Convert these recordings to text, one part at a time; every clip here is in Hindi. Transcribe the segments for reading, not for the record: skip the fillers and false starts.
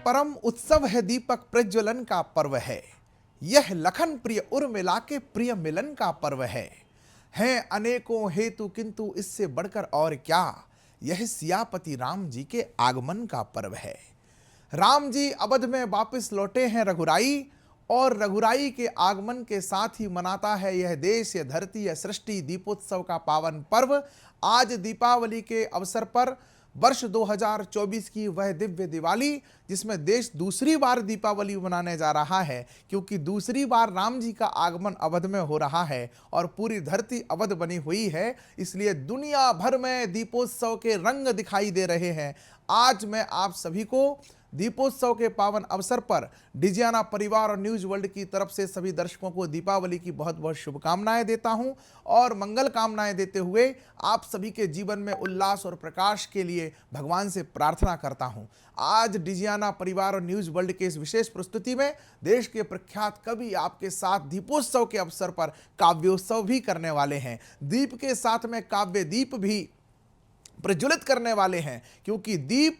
परम उत्सव है, दीपक प्रज्वलन का पर्व है। यह लखन प्रिय उर्मिला के प्रिय मिलन का पर्व है। हैं अनेकों हेतु किंतु इससे बढ़कर और क्या, यह सियापति राम जी के आगमन का पर्व है। राम जी अवध में वापस लौटे हैं रघुराई, और रघुराई के आगमन के साथ ही मनाता है यह देश, यह धरती, यह सृष्टि दीपोत्सव का पावन पर्व। आज दीपावली के अवसर पर वर्ष 2024 की वह दिव्य दिवाली, जिसमें देश दूसरी बार दीपावली मनाने जा रहा है, क्योंकि दूसरी बार राम जी का आगमन अवध में हो रहा है और पूरी धरती अवध बनी हुई है, इसलिए दुनिया भर में दीपोत्सव के रंग दिखाई दे रहे हैं। आज मैं आप सभी को दीपोत्सव के पावन अवसर पर डिजियाना परिवार और न्यूज वर्ल्ड की तरफ से सभी दर्शकों को दीपावली की बहुत बहुत शुभकामनाएं देता हूं और मंगल कामनाएं देते हुए आप सभी के जीवन में उल्लास और प्रकाश के लिए भगवान से प्रार्थना करता हूं। आज डिजियाना परिवार और न्यूज वर्ल्ड के इस विशेष प्रस्तुति में देश के प्रख्यात कवि आपके साथ दीपोत्सव के अवसर पर काव्योत्सव भी करने वाले हैं। दीप के साथ में काव्य दीप भी प्रज्वलित करने वाले हैं, क्योंकि दीप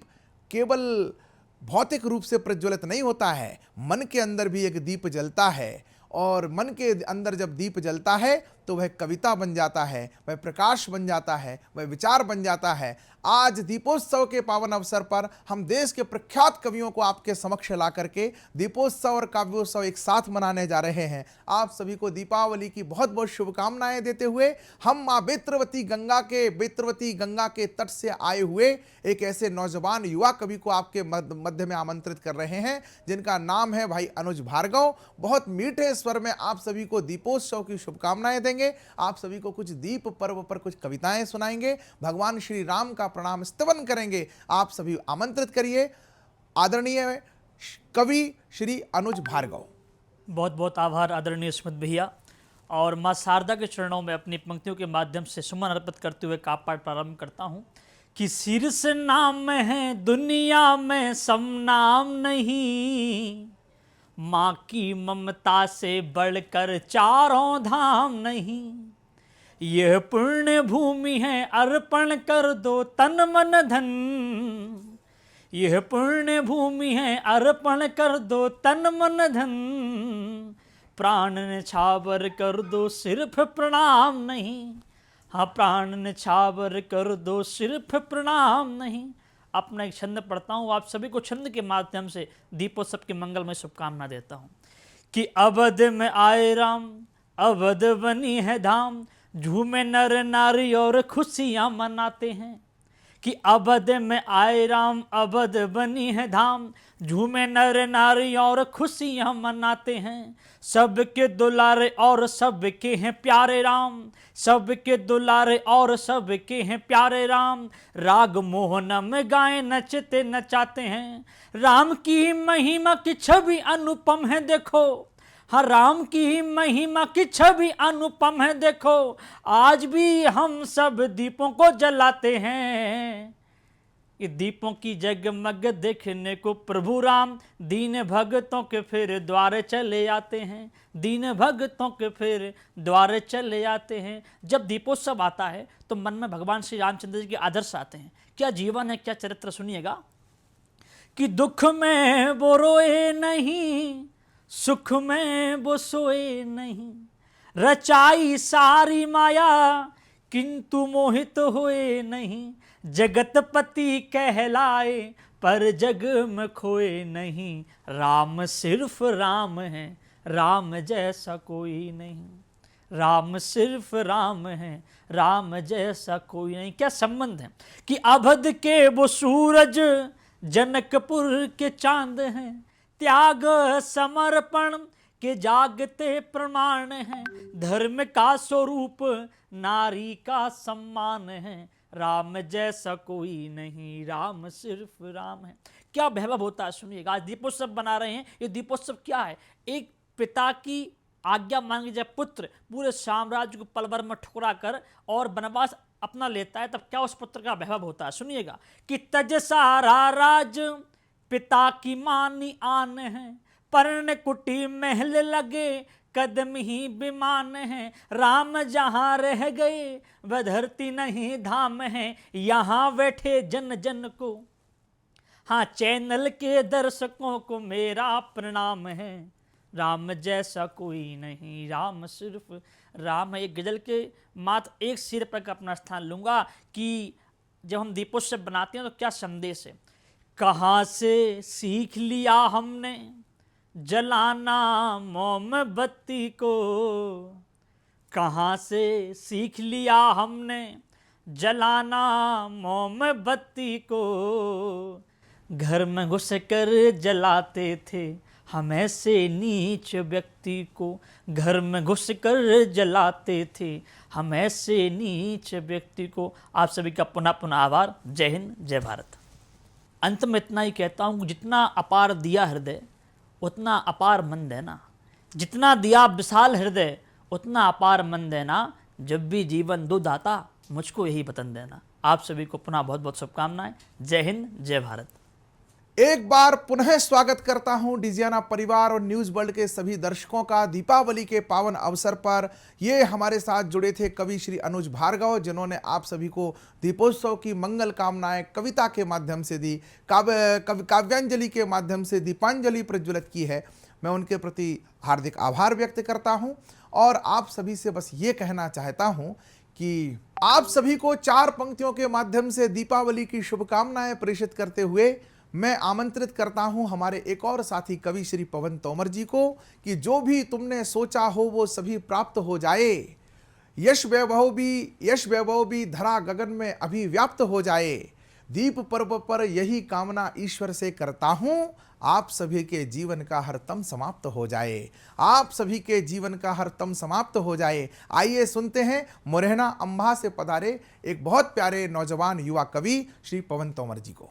केवल भौतिक रूप से प्रज्वलित नहीं होता है, मन के अंदर भी एक दीप जलता है, और मन के अंदर जब दीप जलता है तो वह कविता बन जाता है, वह प्रकाश बन जाता है, वह विचार बन जाता है। आज दीपोत्सव के पावन अवसर पर हम देश के प्रख्यात कवियों को आपके समक्ष ला करके दीपोत्सव और काव्योत्सव एक साथ मनाने जा रहे हैं। आप सभी को दीपावली की बहुत बहुत शुभकामनाएं देते हुए हम माँ बेत्रवती गंगा के तट से आए हुए एक ऐसे नौजवान युवा कवि को आपके मध्य में आमंत्रित कर रहे हैं, जिनका नाम है भाई अनुज भार्गव। बहुत मीठे स्वर में आप सभी को दीपोत्सव की शुभकामनाएं देंगे। आप सभी को कुछ दीप पर्व पर कुछ कविताएं सुनाएंगे, भगवान श्री राम का प्रणाम स्तवन करेंगे। आप सभी आमंत्रित करिए आदरणीय कवि श्री अनुज भार्गव। बहुत बहुत आभार आदरणीय स्मित भैया। और माँ शारदा के चरणों में अपनी पंक्तियों के माध्यम से सुमन अर्पित करते हुए काव्य पाठ प्रारंभ करता हूँ कि शीर्ष नाम है दुनिया में सम नाम नहीं, माँ की ममता से बढ़कर चारों धाम नहीं। यह पुण्य भूमि है अर्पण कर दो तन मन धन, यह पुण्य भूमि है अर्पण कर दो तन मन धन। प्राण न्यौछावर कर दो सिर्फ प्रणाम नहीं, हाँ प्राण न्यौछावर कर दो सिर्फ प्रणाम नहीं। अपना एक छंद पढ़ता हूँ, आप सभी को छंद के माध्यम से दीपोत्सव की मंगलमय शुभकामना देता हूँ कि अवध में आए राम, अवध बनी है धाम, झूमे नर नारी और खुशियाँ मनाते हैं। कि अवध में आए राम, अवध बनी है धाम, झूमे नर नारी और खुशियाँ मनाते हैं। सबके दुलारे और सबके हैं प्यारे राम, सबके दुलारे और सबके हैं प्यारे राम। राग मोहनम गाए नचते नचाते हैं, राम की महिमा की छवि अनुपम है देखो, हाँ राम की महिमा की छवि अनुपम है देखो। आज भी हम सब दीपों को जलाते हैं, ये दीपों की जगमग देखने को प्रभु राम दीन भगतों के फिर द्वारे चले आते हैं, दीन भगतों के फिर द्वारे चले आते हैं। जब दीपोत्सव आता है तो मन में भगवान श्री रामचंद्र जी के आदर्श आते हैं। क्या जीवन है, क्या चरित्र, सुनिएगा कि दुख में वो रोए नहीं, सुख में वो सोए नहीं, रचाई सारी माया किंतु मोहित हुए नहीं। जगतपति कहलाए पर जग में खोए नहीं, राम सिर्फ राम है, राम जैसा कोई नहीं, राम सिर्फ राम है, राम जैसा कोई नहीं। क्या संबंध है कि अवध के वो सूरज जनकपुर के चांद हैं, त्याग समर्पण के जागते प्रमाण हैं। धर्म का स्वरूप नारी का सम्मान है, राम जैसा कोई नहीं, राम सिर्फ राम है। क्या वैभव होता है, सुनिएगा। आज दीपोत्सव बना रहे हैं। ये दीपोत्सव क्या है? एक पिता की आज्ञा मांगी जाए, पुत्र पूरे साम्राज्य को पल भर में ठुकरा कर और वनवास अपना लेता है, तब क्या उस पुत्र का वैभव होता है। सुनिएगा कि तज सारा राज पिता की मानी आन है, पर्ण कुटी महल लगे कदम ही विमान है। राम जहाँ रह गए वह धरती नहीं धाम है, यहाँ बैठे जन जन को हाँ, चैनल के दर्शकों को मेरा प्रणाम है। राम जैसा कोई नहीं, राम सिर्फ राम है। एक गजल के मात्र एक सिर पर अपना स्थान लूंगा कि जब हम दीपोत्सव बनाते हैं तो क्या संदेश है। कहाँ से सीख लिया हमने जलाना मोमबत्ती को, कहाँ से सीख लिया हमने जलाना मोमबत्ती को। घर में घुस कर जलाते थे हम ऐसे नीच व्यक्ति को, घर में घुस कर जलाते थे हम ऐसे नीच व्यक्ति को। आप सभी का पुनः पुनः आभार। जय हिंद, जय भारत। अंत में इतना ही कहता हूँ, जितना अपार दिया हृदय उतना अपार मन देना, जितना दिया विशाल हृदय उतना अपार मन देना। जब भी जीवन दूध आता मुझको यही वतन देना। आप सभी को पुनः बहुत बहुत शुभकामनाएं। जय हिंद, जय भारत। एक बार पुनः स्वागत करता हूं डिजियाना परिवार और न्यूज वर्ल्ड के सभी दर्शकों का। दीपावली के पावन अवसर पर ये हमारे साथ जुड़े थे कवि श्री अनुज भार्गव, जिन्होंने आप सभी को दीपोत्सव की मंगल कामनाएं कविता के माध्यम से दी, काव्यांजलि के माध्यम से दीपांजलि प्रज्वलित की है। मैं उनके प्रति हार्दिक आभार व्यक्त करता हूं और आप सभी से बस ये कहना चाहता हूं कि आप सभी को 4 पंक्तियों के माध्यम से दीपावली की शुभकामनाएं प्रेषित करते हुए मैं आमंत्रित करता हूं हमारे एक और साथी कवि श्री पवन तोमर जी को कि जो भी तुमने सोचा हो वो सभी प्राप्त हो जाए। यश वैभव भी धरा गगन में अभिव्याप्त हो जाए। दीप पर्व पर यही कामना ईश्वर से करता हूं, आप सभी के जीवन का हर तम समाप्त हो जाए। आप सभी के जीवन का हर तम समाप्त हो जाए। आइए सुनते हैं मुरैना अंबा से पधारे एक बहुत प्यारे नौजवान युवा कवि श्री पवन तोमर जी को।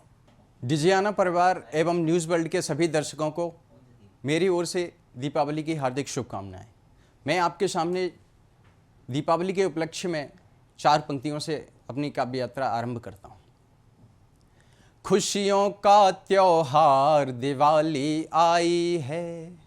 डिजियाना परिवार एवं न्यूज़ वर्ल्ड के सभी दर्शकों को मेरी ओर से दीपावली की हार्दिक शुभकामनाएं। मैं आपके सामने दीपावली के उपलक्ष्य में 4 पंक्तियों से अपनी काव्य यात्रा आरंभ करता हूं। खुशियों का त्योहार दिवाली आई है,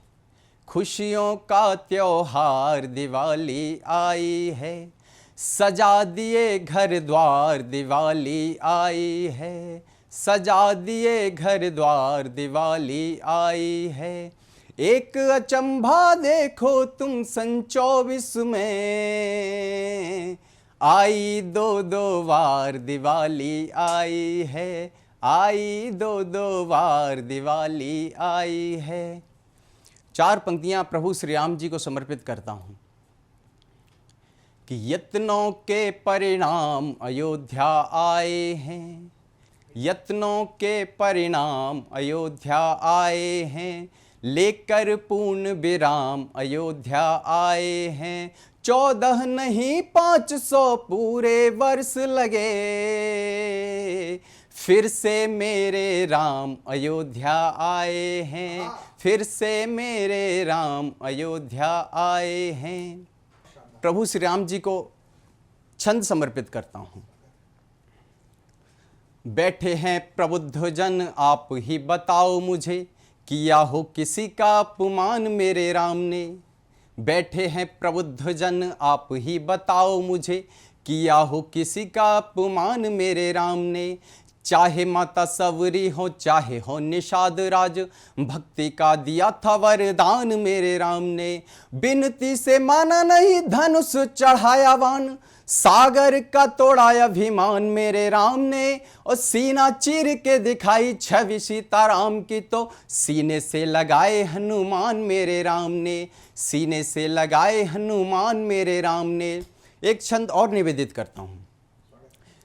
खुशियों का त्योहार दिवाली आई है, सजा दिए घर द्वार दिवाली आई है, सजा दिए घर द्वार दिवाली आई है। एक अचंभा देखो तुम सन 24 में, आई 2 बार दिवाली आई है, आई 2 बार दिवाली आई है। 4 पंक्तियां प्रभु श्री राम जी को समर्पित करता हूं कि यत्नों के परिणाम अयोध्या आए हैं, यत्नों के परिणाम अयोध्या आए हैं, लेकर पूर्ण विराम अयोध्या आए हैं। 14 नहीं 500 पूरे वर्ष लगे, फिर से मेरे राम अयोध्या आए हैं, फिर से मेरे राम अयोध्या आए हैं। प्रभु श्री राम जी को छंद समर्पित करता हूँ। बैठे हैं प्रबुद्ध जन आप ही बताओ मुझे, किया हो किसी का अपमान मेरे राम ने। बैठे हैं प्रबुद्ध जन आप ही बताओ मुझे, किया हो किसी का अपमान मेरे राम ने। चाहे माता सवरी हो चाहे हो निषाद राज, भक्ति का दिया था वरदान मेरे राम ने। बिनती से माना नहीं धनुष चढ़ाया वान, सागर का तोड़ा अभिमान मेरे राम ने। और सीना चीर के दिखाई छवि सीताराम की, तो सीने से लगाए हनुमान मेरे राम ने, सीने से लगाए हनुमान मेरे राम ने। एक छंद और निवेदित करता हूँ।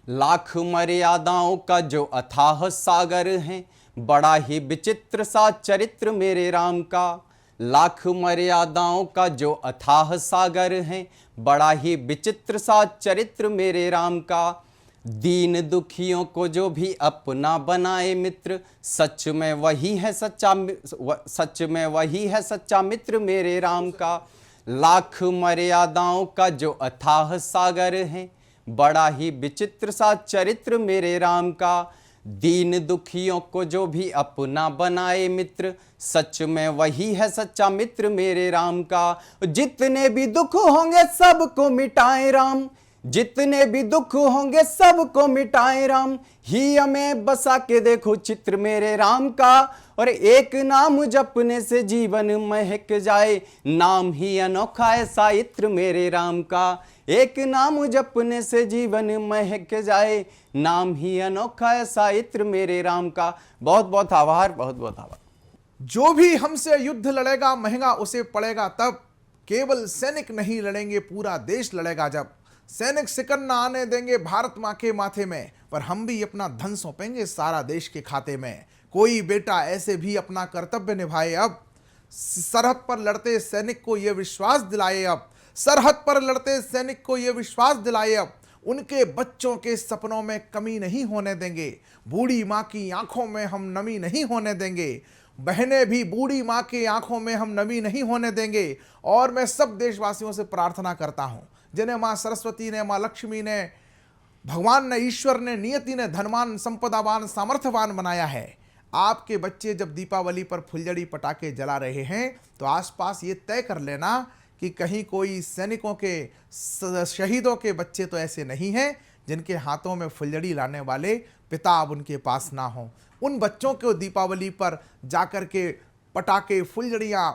लाख मर्यादाओं का जो अथाह सागर है, बड़ा ही विचित्र सा चरित्र मेरे राम का। लाख मर्यादाओं का जो अथाह सागर है, बड़ा ही विचित्र सा चरित्र मेरे राम का। दीन दुखियों को जो भी अपना बनाए मित्र, सच में वही है सच्चा मित्र मेरे राम का। लाख मर्यादाओं का जो अथाह सागर है, बड़ा ही विचित्र सा चरित्र मेरे राम का। दीन दुखियों को जो भी अपना बनाए मित्र, सच में वही है सच्चा मित्र मेरे राम का। जितने भी दुख होंगे सबको मिटाए राम, जितने भी दुख होंगे सबको मिटाए राम, ही हमें बसा के देखो चित्र मेरे राम का। और एक नाम जपने से जीवन महक जाए, नाम ही अनोखा ऐसा इत्र मेरे राम का। एक नाम जपने से जीवन महक जाए, नाम ही अनोखा ऐसा इत्र मेरे राम का। बहुत बहुत आभार, बहुत बहुत आभार। जो भी हमसे युद्ध लड़ेगा महंगा उसे पड़ेगा तब, केवल सैनिक नहीं लड़ेंगे पूरा देश लड़ेगा जब। सैनिक सिकन ना आने देंगे भारत माँ के माथे में, पर हम भी अपना धन सौंपेंगे सारा देश के खाते में। कोई बेटा ऐसे भी अपना कर्तव्य निभाए अब, सरहद पर लड़ते सैनिक को यह विश्वास दिलाए अब। सरहद पर लड़ते सैनिक को यह विश्वास दिलाए अब, उनके बच्चों के सपनों में कमी नहीं होने देंगे। बूढ़ी माँ की आंखों में हम नमी नहीं होने देंगे। बहनें भी बूढ़ी माँ की आंखों में हम नमी नहीं होने देंगे। और मैं सब देशवासियों से प्रार्थना करता हूँ, जिन्हें माँ सरस्वती ने, माँ लक्ष्मी ने, भगवान ने, ईश्वर ने, नियति ने धनवान, संपदावान, सामर्थ्यवान बनाया है। आपके बच्चे जब दीपावली पर फुलझड़ी पटाखे जला रहे हैं तो आसपास ये तय कर लेना कि कहीं कोई सैनिकों के, शहीदों के बच्चे तो ऐसे नहीं हैं जिनके हाथों में फुलझड़ी लाने वाले पिता अब उनके पास ना हो। उन बच्चों को दीपावली पर जाकर के पटाखे, फुलझड़ियाँ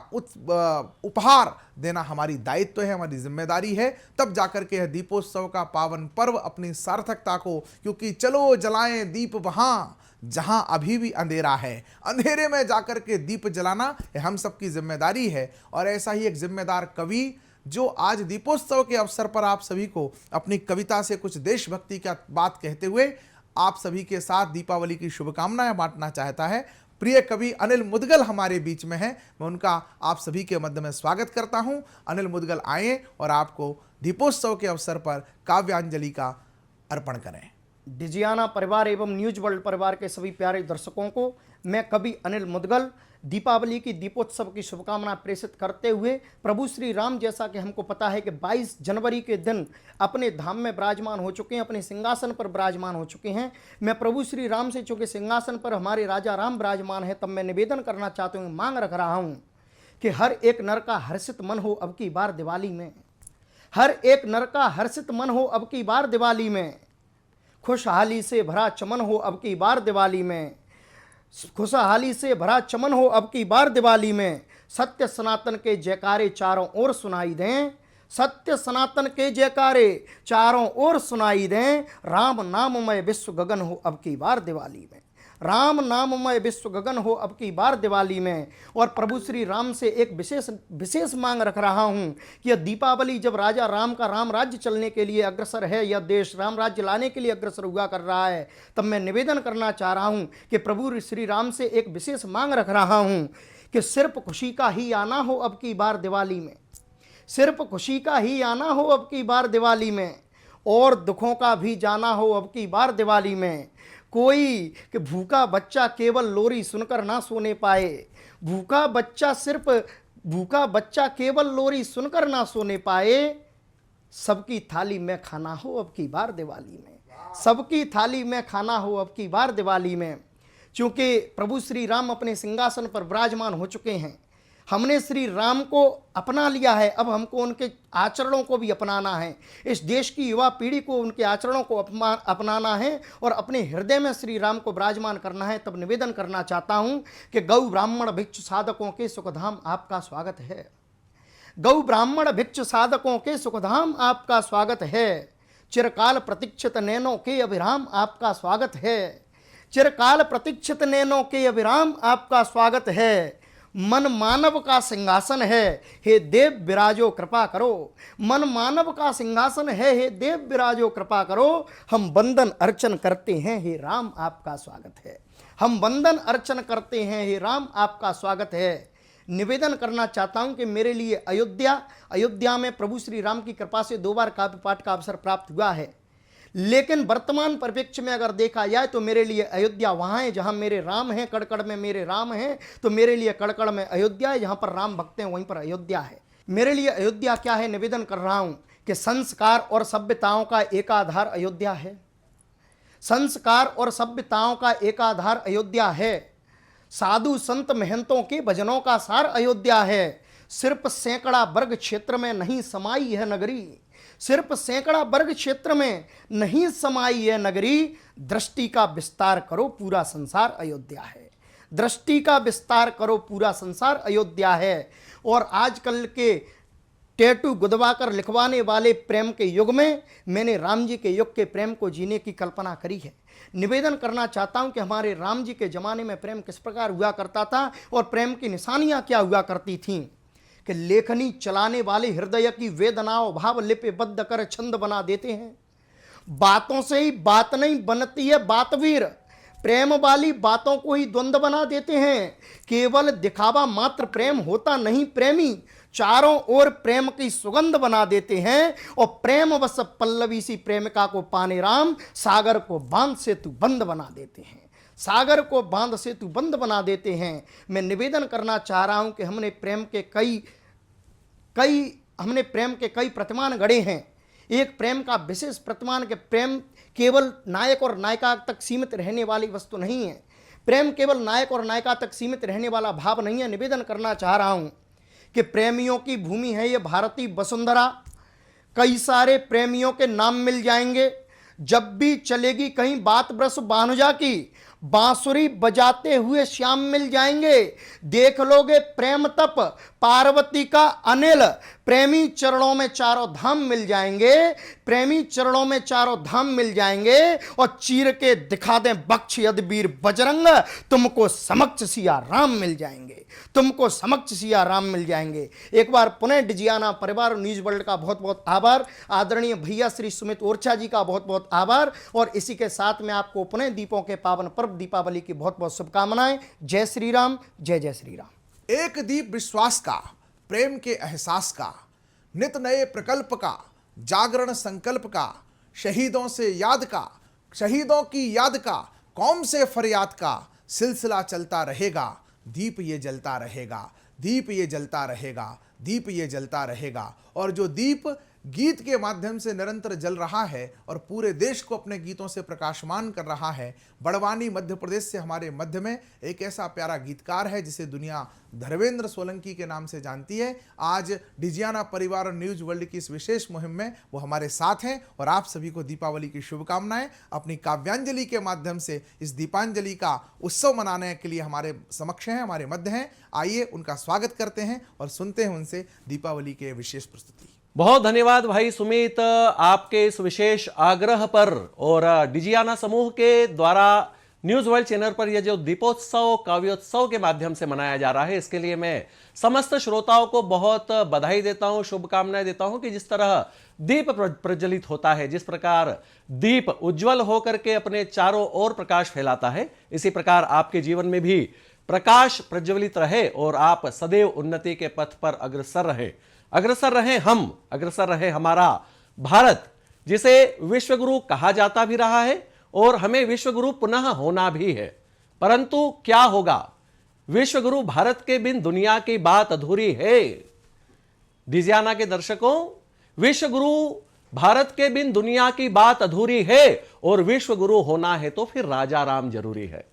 उपहार देना हमारी दायित्व है, हमारी जिम्मेदारी है। तब जाकर के दीपोत्सव का पावन पर्व अपनी सार्थकता को, क्योंकि चलो जलाएं दीप वहाँ जहां अभी भी अंधेरा है, अंधेरे में जाकर के दीप जलाना हम सबकी जिम्मेदारी है। और ऐसा ही एक जिम्मेदार कवि जो आज दीपोत्सव के अवसर पर आप सभी को अपनी कविता से कुछ देशभक्ति का बात कहते हुए आप सभी के साथ दीपावली की शुभकामनाएं बांटना चाहता है, प्रिय कवि अनिल मुदगल हमारे बीच में हैं। मैं उनका आप सभी के मध्य में स्वागत करता हूं। अनिल मुदगल आए और आपको दीपोत्सव के अवसर पर काव्यांजलि का अर्पण करें। डिजियाना परिवार एवं न्यूज वर्ल्ड परिवार के सभी प्यारे दर्शकों को मैं कवि अनिल मुदगल दीपावली की दीपोत्सव की शुभकामना प्रेषित करते हुए, प्रभु श्री राम जैसा कि हमको पता है कि 22 जनवरी के दिन अपने धाम में विराजमान हो चुके हैं, अपने सिंहासन पर विराजमान हो चुके हैं। मैं प्रभु श्री राम से, चूँकि सिंहासन पर हमारे राजा राम विराजमान है, तब मैं निवेदन करना चाहता हूँ, मांग रख रहा हूँ कि हर एक नर का हर्षित मन हो अब की बार दिवाली में। हर एक नर का हर्षित मन हो अब की बार दिवाली में। खुशहाली से भरा चमन हो अब की बार दिवाली में। खुशहाली से भरा चमन हो अब की बार दिवाली में। सत्य सनातन के जयकारे चारों ओर सुनाई दें। सत्य सनातन के जयकारे चारों ओर सुनाई दें। राम नाममय विश्व गगन हो अब की बार दिवाली में। राम नाममय विश्व गगन हो अब की बार दिवाली में। और प्रभु श्री राम से एक विशेष मांग रख रहा हूं कि यह दीपावली जब राजा राम का राम राज्य चलने के लिए अग्रसर है, यह देश राम राज्य लाने के लिए अग्रसर हुआ कर रहा है, तब मैं निवेदन करना चाह रहा हूं कि प्रभु श्री राम से एक विशेष मांग रख रहा हूं कि सिर्फ खुशी का ही आना हो अब की बार दिवाली में। सिर्फ खुशी का ही आना हो अब की बार दिवाली में, और दुखों का भी जाना हो अब की बार दिवाली में। कोई कि भूखा बच्चा केवल लोरी सुनकर ना सोने पाए। भूखा बच्चा केवल लोरी सुनकर ना सोने पाए। सबकी थाली में खाना हो अब की बार दिवाली में। सबकी थाली में खाना हो अब की बार दिवाली में। चूँकि प्रभु श्री राम अपने सिंहासन पर विराजमान हो चुके हैं, हमने श्री राम को अपना लिया है, अब हमको उनके आचरणों को भी अपनाना है। इस देश की युवा पीढ़ी को उनके आचरणों को अपनाना है और अपने हृदय में श्री राम को विराजमान करना है। तब निवेदन करना चाहता हूं कि गौ ब्राह्मण भिक्षु साधकों के सुखधाम आपका स्वागत है। गौ ब्राह्मण भिक्षु साधकों के सुखधाम आपका स्वागत है। चिरकाल प्रतीक्षित नैनों के अभिराम आपका स्वागत है। चिरकाल प्रतीक्षित नैनों के अभिराम आपका स्वागत है। मन मानव का सिंहासन है, हे देव विराजो कृपा करो। मन मानव का सिंहासन है, हे देव विराजो कृपा करो। हम वंदन अर्चन करते हैं, हे राम आपका स्वागत है। हम वंदन अर्चन करते हैं, हे राम आपका स्वागत है। निवेदन करना चाहता हूं कि मेरे लिए अयोध्या में प्रभु श्री राम की कृपा से 2 बार काव्य पाठ का अवसर प्राप्त हुआ है, लेकिन वर्तमान परिप्रेक्ष्य में अगर देखा जाए तो मेरे लिए अयोध्या वहाँ है जहाँ मेरे राम हैं। कड़कड़ में मेरे राम हैं, तो मेरे लिए कड़कड़ में अयोध्या है। जहाँ पर राम भक्त हैं वहीं पर अयोध्या है। मेरे लिए अयोध्या क्या है, निवेदन कर रहा हूँ कि संस्कार और सभ्यताओं का एकाधार अयोध्या है। संस्कार और सभ्यताओं का एकाधार अयोध्या है। साधु संत महंतों के भजनों का सार अयोध्या है। सिर्फ सैकड़ा वर्ग क्षेत्र में नहीं समाई है नगरी। सिर्फ सैकड़ा वर्ग क्षेत्र में नहीं समाई है नगरी, दृष्टि का विस्तार करो पूरा संसार अयोध्या है। दृष्टि का विस्तार करो पूरा संसार अयोध्या है। और आजकल के टैटू गुदवाकर लिखवाने वाले प्रेम के युग में मैंने राम जी के युग के प्रेम को जीने की कल्पना करी है। निवेदन करना चाहता हूं कि हमारे राम जी के ज़माने में प्रेम किस प्रकार हुआ करता था और प्रेम की निशानियां क्या हुआ करती थीं। कि लेखनी चलाने वाले हृदय की वेदनाओं भाव लिपिबद्ध कर छंद बना देते हैं। बातों से ही बात नहीं बनती है बातवीर, प्रेम वाली बातों को ही द्वंद्व बना देते हैं। केवल दिखावा मात्र प्रेम होता नहीं, प्रेमी चारों ओर प्रेम की सुगंध बना देते हैं। और प्रेम वश पल्लवी सी प्रेमिका को पाने राम, सागर को बांध सेतु बंद बना देते हैं। सागर को बांध सेतु बंद बना देते हैं। मैं निवेदन करना चाह रहा हूं कि हमने प्रेम के कई प्रतिमान गढ़े हैं। एक प्रेम का विशेष प्रतिमान के प्रेम केवल नायक और नायिका तक सीमित रहने वाली वस्तु नहीं है। प्रेम केवल नायक और नायिका तक सीमित रहने वाला भाव नहीं है। निवेदन करना चाह रहा हूं कि प्रेमियों की भूमि है ये भारतीय वसुंधरा। कई सारे प्रेमियों के नाम मिल जाएंगे। जब भी चलेगी कहीं बात ब्रस बानुजा की, बांसुरी बजाते हुए श्याम मिल जाएंगे। देख लोगे प्रेम तप पार्वती का अनिल, प्रेमी चरणों में चारों धाम मिल जाएंगे। प्रेमी चरणों में चारों धाम मिल जाएंगे। और चीर के दिखा दें बख्श यदवीर बजरंग, तुमको समक्ष सिया राम मिल जाएंगे। तुमको समक्ष सिया राम मिल जाएंगे। एक बार पुनः डिजियाना परिवार न्यूज वर्ल्ड का बहुत बहुत आभार। आदरणीय भैया श्री सुमित ओरछा जी का बहुत बहुत आभार। और इसी के साथ में आपको पुनः दीपों के पावन पर्व दीपावली की बहुत बहुत शुभकामनाएं। जय श्री राम, जय जय श्री राम। एक दीप विश्वास का, प्रेम के एहसास का, नित नए प्रकल्प का, जागरण संकल्प का, शहीदों से याद का, शहीदों की याद का, कौम से फरियाद का सिलसिला चलता रहेगा। दीप ये जलता रहेगा, दीप ये जलता रहेगा, दीप ये जलता रहेगा। और जो दीप गीत के माध्यम से निरंतर जल रहा है और पूरे देश को अपने गीतों से प्रकाशमान कर रहा है। बड़वानी मध्य प्रदेश से हमारे मध्य में एक ऐसा प्यारा गीतकार है जिसे दुनिया धर्मेंद्र सोलंकी के नाम से जानती है। आज डिजियाना परिवार और न्यूज वर्ल्ड की इस विशेष मुहिम में वो हमारे साथ हैं और आप सभी को दीपावली की शुभकामनाएं। अपनी काव्यांजलि के माध्यम से इस दीपांजलि का उत्सव मनाने के लिए हमारे समक्ष हैं, हमारे मध्य हैं। आइए उनका स्वागत करते हैं और सुनते हैं उनसे दीपावली के विशेष प्रस्तुति। बहुत धन्यवाद भाई सुमित, आपके इस विशेष आग्रह पर और डिजियाना समूह के द्वारा न्यूज वर्ल्ड चैनल पर यह जो दीपोत्सव काव्योत्सव के माध्यम से मनाया जा रहा है, इसके लिए मैं समस्त श्रोताओं को बहुत बधाई देता हूं, शुभकामनाएं देता हूं कि जिस तरह दीप प्रज्वलित होता है, जिस प्रकार दीप उज्जवल होकर के अपने चारों ओर प्रकाश फैलाता है, इसी प्रकार आपके जीवन में भी प्रकाश प्रज्वलित रहे और आप सदैव उन्नति के पथ पर अग्रसर रहे हम, अग्रसर रहे हमारा भारत, जिसे विश्वगुरु कहा जाता भी रहा है और हमें विश्वगुरु पुनः होना भी है। परंतु क्या होगा, विश्वगुरु भारत के बिन दुनिया की बात अधूरी है। डिजियाना के दर्शकों, विश्वगुरु भारत के बिन दुनिया की बात अधूरी है और विश्वगुरु होना है तो फिर राजा राम जरूरी है।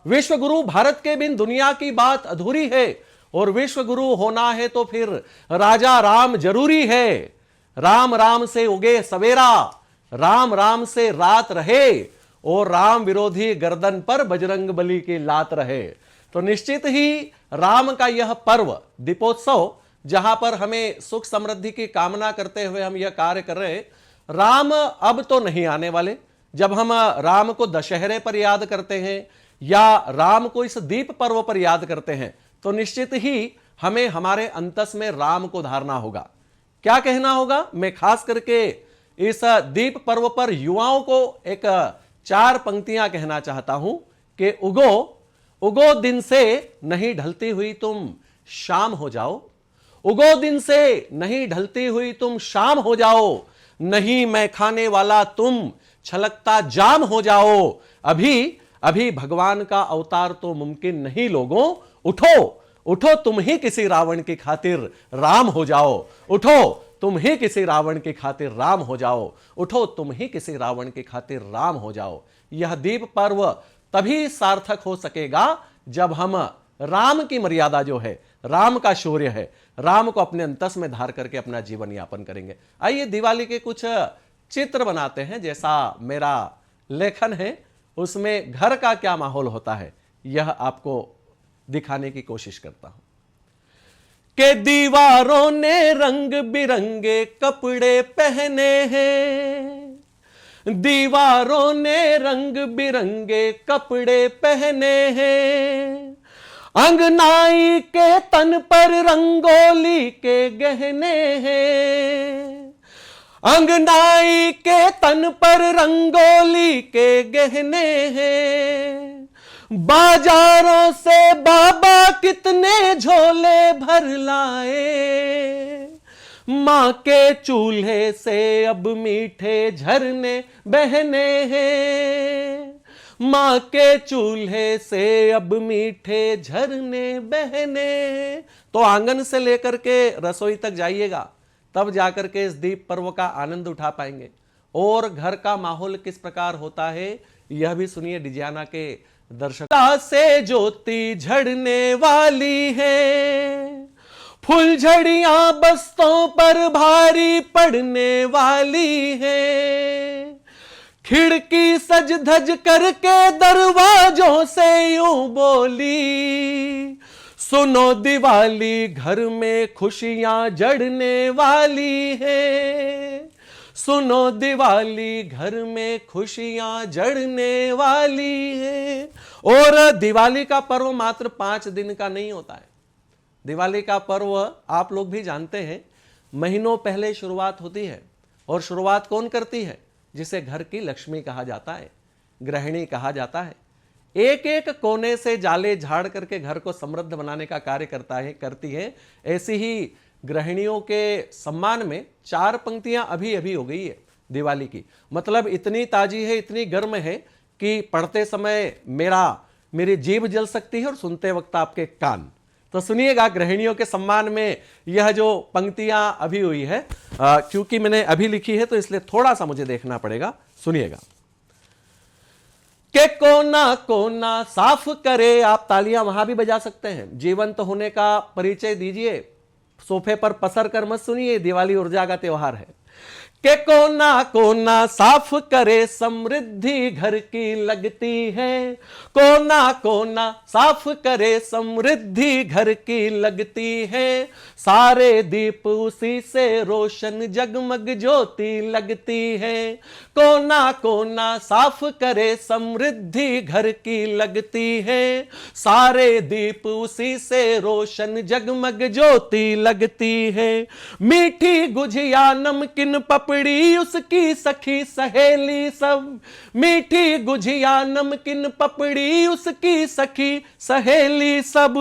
विश्वगुरु भारत के बिन दुनिया की बात अधूरी है और विश्वगुरु होना है तो फिर राजा राम जरूरी है। राम राम से उगे सवेरा, राम राम से रात रहे और राम विरोधी गर्दन पर बजरंग बली की लात रहे। तो निश्चित ही राम का यह पर्व दीपोत्सव, जहां पर हमें सुख समृद्धि की कामना करते हुए हम यह कार्य कर रहे हैं, राम अब तो नहीं आने वाले। जब हम राम को दशहरे पर याद करते हैं या राम को इस दीप पर्व पर याद करते हैं तो निश्चित ही हमें हमारे अंतस में राम को धारना होगा। क्या कहना होगा, मैं खास करके इस दीप पर्व पर युवाओं को एक 4 पंक्तियां कहना चाहता हूं कि उगो उगो दिन से नहीं ढलती हुई तुम शाम हो जाओ, उगो दिन से नहीं ढलती हुई तुम शाम हो जाओ, नहीं मैं खाने वाला तुम छलकता जाम हो जाओ। अभी अभी भगवान का अवतार तो मुमकिन नहीं लोगों, उठो उठो तुम ही किसी रावण की खातिर राम हो जाओ, उठो तुम ही किसी रावण की खातिर राम हो जाओ, उठो तुम ही किसी रावण की खातिर राम हो जाओ। यह दीप पर्व तभी सार्थक हो सकेगा जब हम राम की मर्यादा जो है, राम का शौर्य है, राम को अपने अंतस में धार करके अपना जीवन यापन करेंगे। आइए दिवाली के कुछ चित्र बनाते हैं। जैसा मेरा लेखन है उसमें घर का क्या माहौल होता है यह आपको दिखाने की कोशिश करता हूं। के दीवारों ने रंग बिरंगे कपड़े पहने हैं, दीवारों ने रंग बिरंगे कपड़े पहने हैं, अंगनाई के तन पर रंगोली के गहने हैं, अंगनाई के तन पर रंगोली के गहने हैं, बाजारों से बाबा कितने झोले भर लाए, माँ के चूल्हे से अब मीठे झरने बहने हैं, माँ के चूल्हे से अब मीठे झरने बहने हैं। तो आंगन से लेकर के रसोई तक जाइएगा, तब जाकर के इस दीप पर्व का आनंद उठा पाएंगे। और घर का माहौल किस प्रकार होता है यह भी सुनिए डिजियाना के दर्शक। से ज्योति झड़ने वाली है, फुलझड़ियां बस्तों पर भारी पड़ने वाली है, खिड़की सज धज करके दरवाजों से यूं बोली, सुनो दिवाली घर में खुशियां जड़ने वाली है, सुनो दिवाली घर में खुशियां जड़ने वाली है। और दिवाली का पर्व मात्र 5 दिन का नहीं होता है। दिवाली का पर्व आप लोग भी जानते हैं, महीनों पहले शुरुआत होती है। और शुरुआत कौन करती है? जिसे घर की लक्ष्मी कहा जाता है, गृहिणी कहा जाता है। एक एक कोने से जाले झाड़ करके घर को समृद्ध बनाने का कार्य करती है। ऐसी ही गृहिणियों के सम्मान में 4 पंक्तियां अभी अभी हो गई है दिवाली की। मतलब इतनी ताजी है, इतनी गर्म है कि पढ़ते समय मेरी जीभ जल सकती है और सुनते वक्त आपके कान। तो सुनिएगा, गृहिणियों के सम्मान में यह जो पंक्तियां अभी हुई है, क्योंकि मैंने अभी लिखी है तो इसलिए थोड़ा सा मुझे देखना पड़ेगा। सुनिएगा। के कोना कोना साफ करे, आप तालियां वहां भी बजा सकते हैं। जीवंत होने का परिचय दीजिए, सोफे पर पसर कर मत सुनिए, दिवाली ऊर्जा का त्योहार है। के कोना कोना साफ करे, समृद्धि घर की लगती है, कोना कोना साफ करे, समृद्धि घर की लगती है, सारे दीप उसी से रोशन जगमग ज्योति लगती है, कोना कोना साफ करे, समृद्धि घर की लगती है, सारे दीप उसी से रोशन जगमग ज्योति लगती है, मीठी गुझिया नमकीन पपड़ी उसकी सखी सहेली सब, मीठी गुझिया नमकीन पपड़ी उसकी सखी सहेली सब,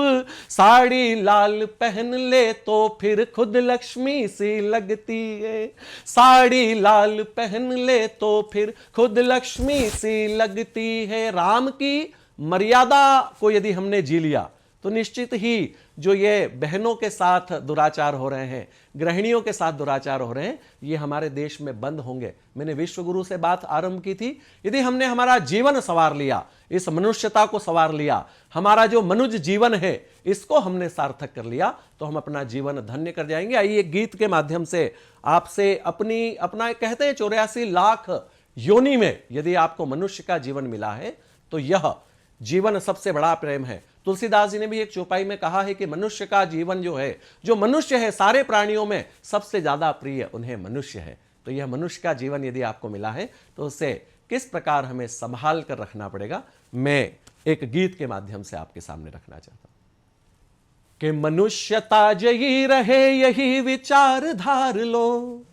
साड़ी लाल पहन ले तो फिर खुद लक्ष्मी सी लगती है, साड़ी लाल पहन ले तो फिर खुद लक्ष्मी सी लगती है। राम की मर्यादा को यदि हमने जी लिया तो निश्चित ही जो ये बहनों के साथ दुराचार हो रहे हैं, गृहिणियों के साथ दुराचार हो रहे हैं, ये हमारे देश में बंद होंगे। मैंने विश्व गुरु से बात आरंभ की थी, यदि हमने हमारा जीवन संवार लिया, इस मनुष्यता को संवार लिया, हमारा जो मनुज जीवन है इसको हमने सार्थक कर लिया, तो हम अपना जीवन धन्य कर जाएंगे। आइए गीत के माध्यम से आपसे अपना कहते हैं 84 लाख योनि में यदि आपको मनुष्य का जीवन मिला है तो यह जीवन सबसे बड़ा प्रेम है। तुलसीदास जी ने भी एक चौपाई में कहा है कि मनुष्य का जीवन जो है, जो मनुष्य है सारे प्राणियों में सबसे ज्यादा प्रिय उन्हें मनुष्य है। तो यह मनुष्य का जीवन यदि आपको मिला है तो उसे किस प्रकार हमें संभाल कर रखना पड़ेगा, मैं एक गीत के माध्यम से आपके सामने रखना चाहता हूं। कि मनुष्यता जयी रहे यही विचार धार लो,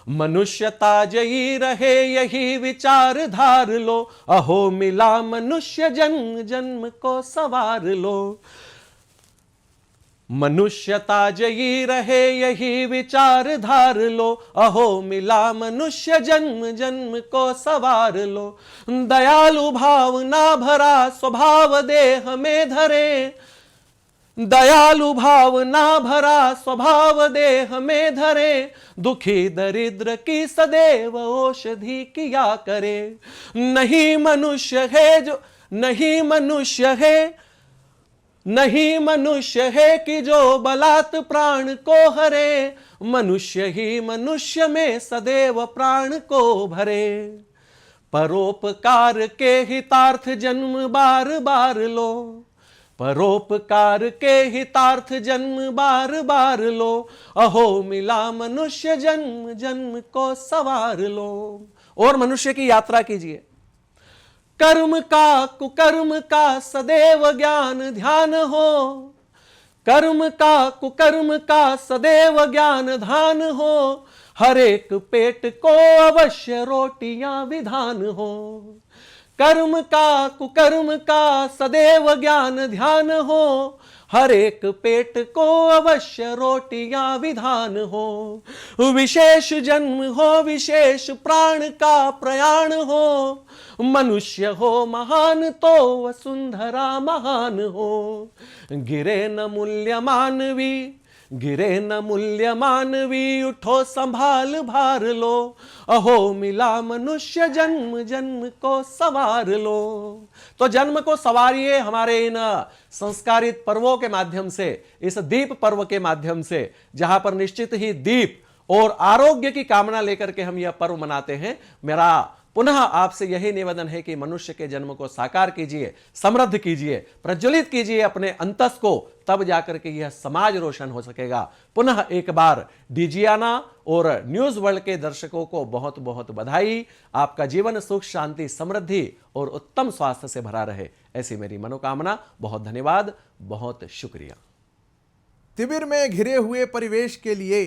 मनुष्यता जयी रहे यही विचार धार लो, अहो मिला मनुष्य जन्म जन्म को सवार लो, मनुष्यता जयी रहे यही विचार धार लो, अहो मिला मनुष्य जन्म जन्म को सवार लो, दयालु भावना भरा स्वभाव दे हमें धरे, दयालु भावना भरा स्वभाव दे हमें धरे, दुखी दरिद्र की सदैव औषधि किया करे, नहीं मनुष्य है नहीं मनुष्य है कि जो बलात् प्राण को हरे, मनुष्य ही मनुष्य में सदैव प्राण को भरे। परोपकार के हितार्थ जन्म बार बार लो, परोपकार के हितार्थ जन्म बार बार लो, अहो मिला मनुष्य जन्म जन्म को सवार लो। और मनुष्य की यात्रा कीजिए। कर्म का कुकर्म का सदैव ज्ञान ध्यान हो, कर्म का कुकर्म का सदैव ज्ञान ध्यान हो, हर एक पेट को अवश्य रोटियां विधान हो। कर्म का कुकर्म का सदैव ज्ञान ध्यान हो, हर एक पेट को अवश्य रोटियां विधान हो। विशेष जन्म हो विशेष प्राण का प्रयाण हो, मनुष्य हो महान तो वसुंधरा महान हो। गिरे न मूल्य मानवी, गिरे न मूल्य मानवी, उठो संभाल भार लो, अहो मिला मनुष्य जन्म जन्म को सवार लो। तो जन्म को सवारिए हमारे इन संस्कारित पर्वों के माध्यम से, इस दीप पर्व के माध्यम से, जहां पर निश्चित ही दीप और आरोग्य की कामना लेकर के हम यह पर्व मनाते हैं। मेरा पुनः आपसे यही निवेदन है कि मनुष्य के जन्म को साकार कीजिए, समृद्ध कीजिए, प्रज्वलित कीजिए अपने अंतस को, तब जाकर के यह समाज रोशन हो सकेगा। पुनः एक बार डिजियाना और न्यूज वर्ल्ड के दर्शकों को बहुत बहुत बधाई। आपका जीवन सुख शांति समृद्धि और उत्तम स्वास्थ्य से भरा रहे, ऐसी मेरी मनोकामना। बहुत धन्यवाद, बहुत शुक्रिया। तिबिर में घिरे हुए परिवेश के लिए,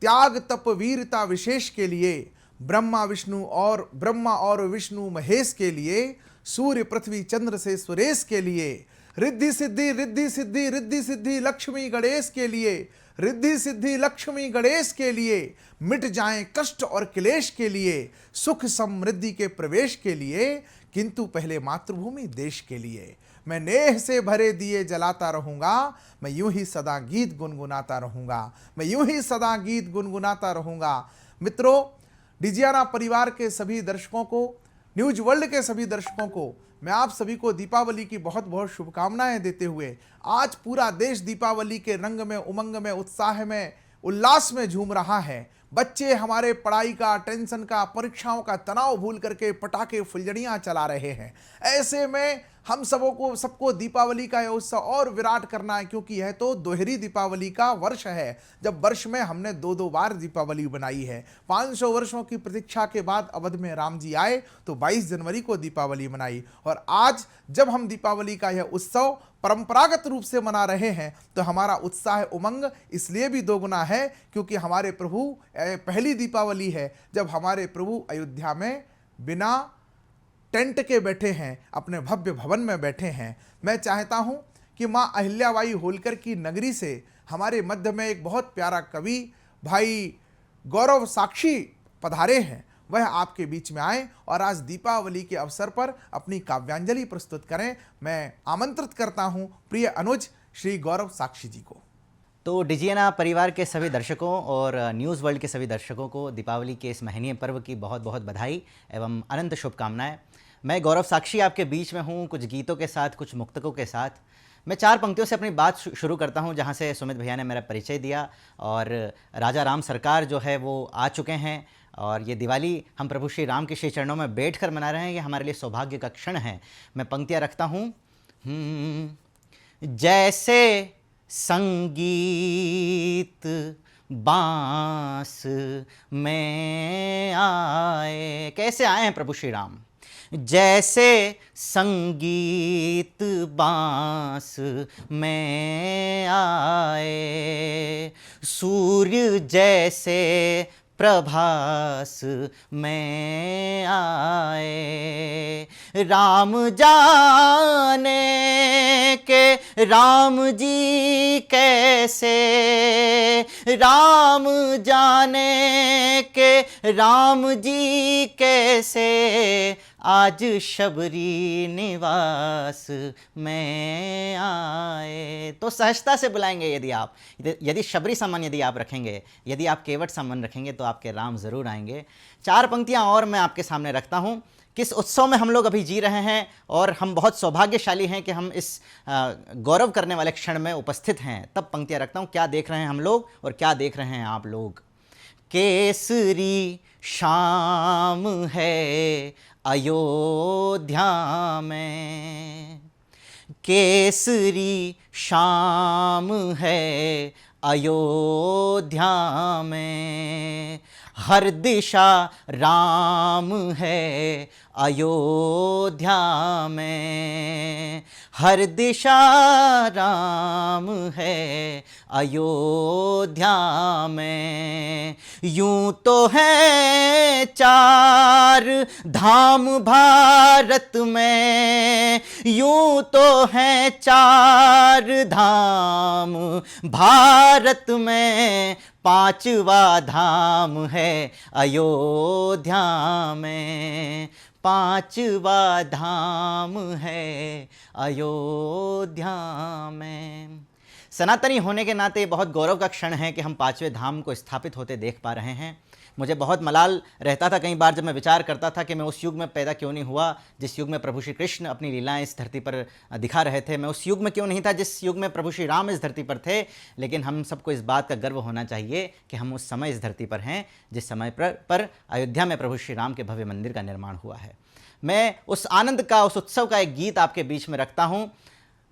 त्याग तप वीरता विशेष के लिए, ब्रह्मा और विष्णु महेश के लिए, सूर्य पृथ्वी चंद्र से सुरेश के लिए, रिद्धि सिद्धि रिद्धि सिद्धि रिद्धि सिद्धि लक्ष्मी गणेश के लिए, रिद्धि सिद्धि लक्ष्मी गणेश के लिए, मिट जाएं कष्ट और क्लेश के लिए, सुख समृद्धि के प्रवेश के लिए, किंतु पहले मातृभूमि देश के लिए। मैं नेह से भरे दिए जलाता रहूंगा, मैं यूं ही सदा गीत गुनगुनाता रहूंगा, मैं यूं ही सदा गीत गुनगुनाता रहूंगा। मित्रों, डिजियाना परिवार के सभी दर्शकों को, न्यूज वर्ल्ड के सभी दर्शकों को मैं आप सभी को दीपावली की बहुत बहुत शुभकामनाएं देते हुए, आज पूरा देश दीपावली के रंग में, उमंग में, उत्साह में, उल्लास में झूम रहा है। बच्चे हमारे पढ़ाई का टेंशन का, परीक्षाओं का तनाव भूल करके पटाखे फुलझड़ियां चला रहे हैं। ऐसे में हम सबको दीपावली का यह उत्सव और विराट करना है, क्योंकि यह तो दोहरी दीपावली का वर्ष है, जब वर्ष में हमने दो बार दीपावली बनाई है। 500 वर्षों की प्रतीक्षा के बाद अवध में राम जी आए तो 22 जनवरी को दीपावली मनाई, और आज जब हम दीपावली का यह उत्सव परंपरागत रूप से मना रहे हैं तो हमारा उत्साह उमंग इसलिए भी दोगुना है क्योंकि हमारे प्रभु पहली दीपावली है जब हमारे प्रभु अयोध्या में बिना टेंट के बैठे हैं, अपने भव्य भवन में बैठे हैं। मैं चाहता हूं कि माँ अहिल्याबाई होलकर की नगरी से हमारे मध्य में एक बहुत प्यारा कवि भाई गौरव साक्षी पधारे हैं, वह आपके बीच में आए और आज दीपावली के अवसर पर अपनी काव्यांजलि प्रस्तुत करें। मैं आमंत्रित करता हूं प्रिय अनुज श्री गौरव साक्षी जी को। तो डिजियाना परिवार के सभी दर्शकों और न्यूज़ वर्ल्ड के सभी दर्शकों को दीपावली के इस महीने पर्व की बहुत बहुत बधाई एवं अनंत शुभकामनाएं। मैं गौरव साक्षी आपके बीच में हूं, कुछ गीतों के साथ, कुछ मुक्तकों के साथ। मैं 4 पंक्तियों से अपनी बात शुरू करता हूं, जहां से सुमित भैया ने मेरा परिचय दिया और राजा राम सरकार जो है वो आ चुके हैं और ये दिवाली हम प्रभु श्री राम के श्री चरणों में बैठकर मना रहे हैं। ये हमारे लिए सौभाग्य का क्षण है। मैं पंक्तियाँ रखता हूँ। जैसे संगीत बांस में आए, कैसे आए हैं प्रभु श्री राम? जैसे संगीत बांस में आए, सूर्य जैसे प्रभास में आए, राम जाने के राम जी कैसे, राम जाने के राम जी कैसे आज शबरी निवास में आए। तो सहजता से बुलाएंगे यदि शबरी सम्मान यदि आप रखेंगे, यदि आप केवट सम्मान रखेंगे तो आपके राम जरूर आएंगे। 4 पंक्तियां और मैं आपके सामने रखता हूं। किस उत्सव में हम लोग अभी जी रहे हैं और हम बहुत सौभाग्यशाली हैं कि हम इस गौरव करने वाले क्षण में उपस्थित हैं। तब पंक्तियां रखता हूं, क्या देख रहे हैं हम लोग और क्या देख रहे हैं आप लोग। केसरी शाम है अयोध्या में, केसरी शाम है अयोध्या में, हर दिशा राम है अयोध्या में, हर दिशा राम है अयोध्या में। यूं तो है 4 धाम भारत में, यूं तो है 4 धाम भारत में, 5वां धाम है अयोध्या में, 5वां धाम है अयोध्या में। सनातनी होने के नाते बहुत गौरव का क्षण है कि हम 5वें धाम को स्थापित होते देख पा रहे हैं। मुझे बहुत मलाल रहता था कई बार जब मैं विचार करता था कि मैं उस युग में पैदा क्यों नहीं हुआ जिस युग में प्रभु श्री कृष्ण अपनी लीलाएं इस धरती पर दिखा रहे थे। मैं उस युग में क्यों नहीं था जिस युग में प्रभु श्री राम इस धरती पर थे। लेकिन हम सबको इस बात का गर्व होना चाहिए कि हम उस समय इस धरती पर हैं जिस समय पर अयोध्या में प्रभु श्री राम के भव्य मंदिर का निर्माण हुआ है। मैं उस आनंद का, उस उत्सव का एक गीत आपके बीच में रखता हूँ।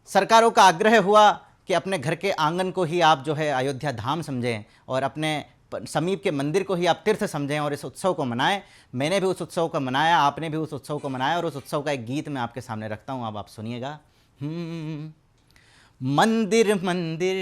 सरकारों का आग्रह हुआ कि अपने घर के आंगन को ही आप जो है अयोध्या धाम समझें और अपने समीप के मंदिर को ही आप तीर्थ समझें और इस उत्सव को मनाएं। मैंने भी उस उत्सव को मनाया, आपने भी उस उत्सव को मनाया और उस उत्सव का एक गीत मैं आपके सामने रखता हूँ। अब आप सुनिएगा। मंदिर मंदिर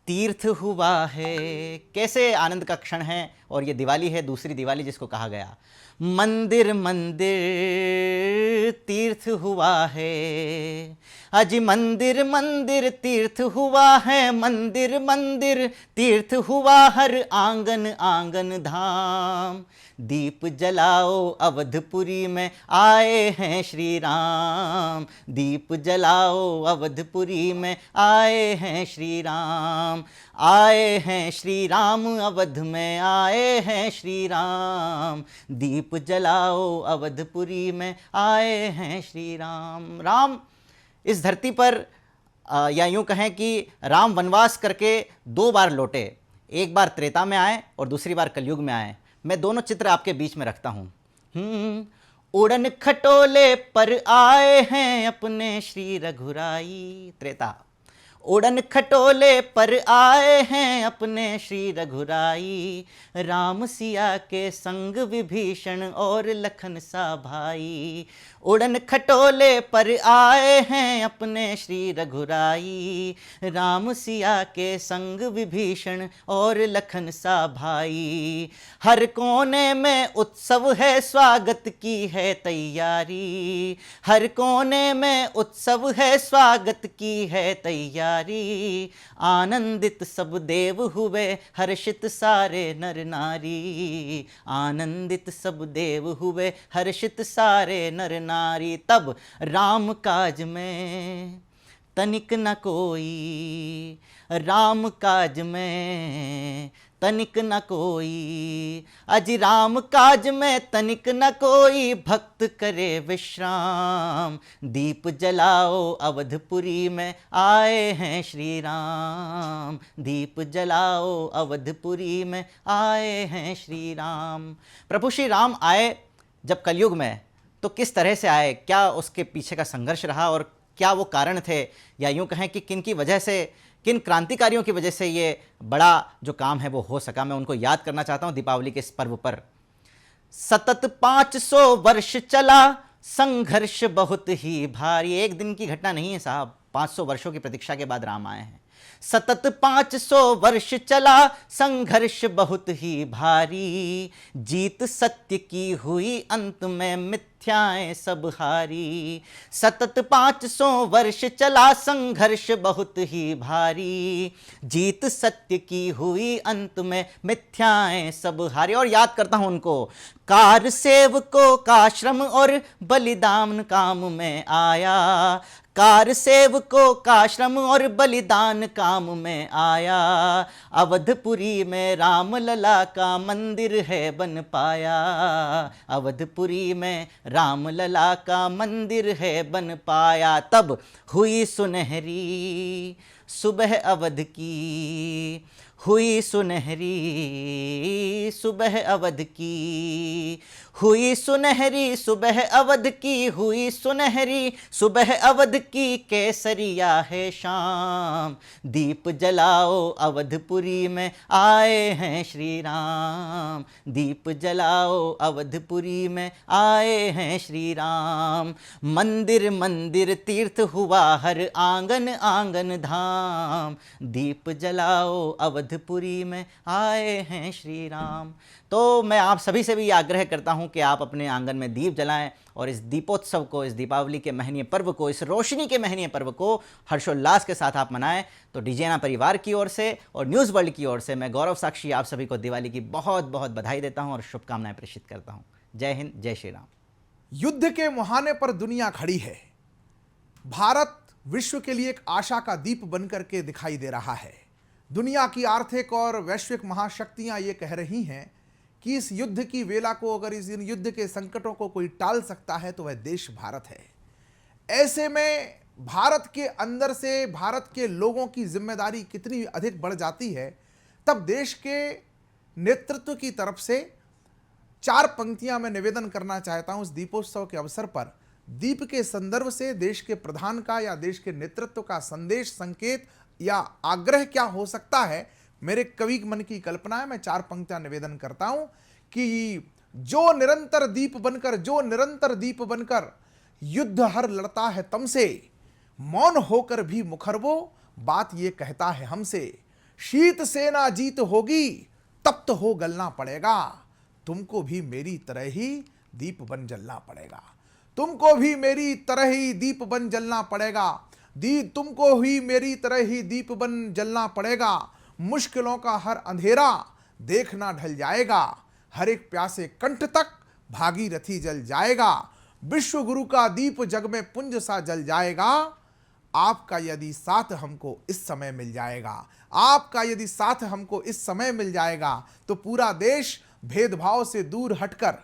तीर्थ हुआ है। कैसे आनंद का क्षण है। और ये दिवाली है, दूसरी दिवाली जिसको कहा गया। मंदिर मंदिर तीर्थ हुआ है, अजी मंदिर मंदिर तीर्थ हुआ है, मंदिर मंदिर तीर्थ हुआ, हर आंगन आंगन धाम। दीप जलाओ अवधपुरी में आए हैं श्री राम, दीप जलाओ अवधपुरी में आए हैं श्री राम, आए हैं श्री राम अवध में आए हैं श्री राम, दीप जलाओ अवधपुरी में आए हैं श्री राम। राम इस धरती पर या यूं कहें कि राम वनवास करके 2 बार लौटे, एक बार त्रेता में आए और दूसरी बार कलयुग में आए। मैं दोनों चित्र आपके बीच में रखता हूँ। उड़न खटोले पर आए हैं अपने श्री रघुराई, त्रेता। उड़न खटोले पर आए हैं अपने श्री रघुराई, राम सिया के संग विभीषण और लखन सा भाई। उड़न खटोले पर आए हैं अपने श्री रघुराई, राम सिया के संग विभीषण और लखन सा भाई। हर कोने में उत्सव है, स्वागत की है तैयारी, हर कोने में उत्सव है, स्वागत की है तैयारी। आनंदित सब देव हुए, हर्षित सारे नर नारी, आनंदित सब देव हुए, हर्षित सारे नर नारी। तब राम काज में तनिक न कोई, राम काज में तनिक न कोई, अजी राम काज में तनिक न कोई, भक्त करे विश्राम। दीप जलाओ अवधपुरी में आए हैं श्री राम, दीप जलाओ अवधपुरी में आए हैं श्री राम। प्रभु श्री राम आए जब कलयुग में तो किस तरह से आए, क्या उसके पीछे का संघर्ष रहा और क्या वो कारण थे, या यूं कहें कि किन की वजह से, किन क्रांतिकारियों की वजह से ये बड़ा जो काम है वो हो सका। मैं उनको याद करना चाहता हूं दीपावली के इस पर्व पर। सतत 500 वर्ष चला संघर्ष बहुत ही भारी। एक दिन की घटना नहीं है साहब, 500 वर्षों की प्रतीक्षा के बाद राम आए हैं। सतत 500 वर्ष चला संघर्ष बहुत ही भारी, जीत सत्य की हुई अंत में मिथ्या मिथ्याएं सब हारी। सतत 500 वर्ष चला संघर्ष बहुत ही भारी, जीत सत्य की हुई अंत में मिथ्याएं सब हारी। और याद करता हूं उनको, कार सेवकों का श्रम और बलिदान काम में आया, कार सेवकों का श्रम और बलिदान काम में आया। अवधपुरी में राम लला का मंदिर है बन पाया, अवधपुरी में राम लला का मंदिर है बन पाया। तब हुई सुनहरी सुबह अवध की, हुई सुनहरी सुबह अवध की, हुई सुनहरी सुबह अवध की, हुई सुनहरी सुबह अवध की। केसरिया है शाम, दीप जलाओ अवधपुरी में आए हैं श्री राम, दीप जलाओ अवधपुरी में आए हैं श्री राम। मंदिर मंदिर तीर्थ हुआ हर आंगन आंगन धाम, दीप जलाओ अवधपुरी में आए हैं श्री राम। तो मैं आप सभी से भी आग्रह करता हूं कि आप अपने आंगन में दीप जलाएं और इस दीपोत्सव को, इस दीपावली के महीने पर्व को, इस रोशनी के महीने पर्व को हर्षोल्लास के साथ आप मनाएं। तो डीजेना परिवार की ओर से और न्यूज़ वर्ल्ड की ओर से मैं गौरव साक्षी आप सभी को दिवाली की बहुत बहुत बधाई देता हूं और शुभकामनाएं प्रेषित करता हूं। जय हिंद, जय श्री राम। युद्ध के मुहाने पर दुनिया खड़ी है। भारत विश्व के लिए एक आशा का दीप बनकर के दिखाई दे रहा है। दुनिया की आर्थिक और वैश्विक महाशक्तियां ये कह रही हैं कि इस युद्ध की वेला को, अगर इस युद्ध के संकटों को कोई टाल सकता है तो वह देश भारत है। ऐसे में भारत के अंदर से भारत के लोगों की जिम्मेदारी कितनी अधिक बढ़ जाती है, तब देश के नेतृत्व की तरफ से 4 पंक्तियां मैं निवेदन करना चाहता हूं इस दीपोत्सव के अवसर पर। दीप के संदर्भ से देश के प्रधान का या देश के नेतृत्व का संदेश, संकेत या आग्रह क्या हो सकता है, मेरे कवि मन की कल्पना है। मैं 4 पंक्तियां निवेदन करता हूं कि जो निरंतर दीप बनकर, जो निरंतर दीप बनकर युद्ध हर लड़ता है तमसे, मौन होकर भी मुखर वो बात ये कहता है हमसे। शीत से ना जीत होगी तप्त हो गलना पड़ेगा, तुमको भी मेरी तरह ही दीप बन जलना पड़ेगा, तुमको भी मेरी तरह ही दीप बन जलना पड़ेगा, तुमको ही मेरी तरह ही दीप बन जलना पड़ेगा। मुश्किलों का हर अंधेरा देखना ढल जाएगा, हर एक प्यासे कंठ तक भागीरथी जल जाएगा। विश्व गुरु का दीप जग में पुंज सा जल जाएगा, आपका यदि साथ हमको इस समय मिल जाएगा, आपका यदि साथ हमको इस समय मिल जाएगा तो पूरा देश भेदभाव से दूर हटकर,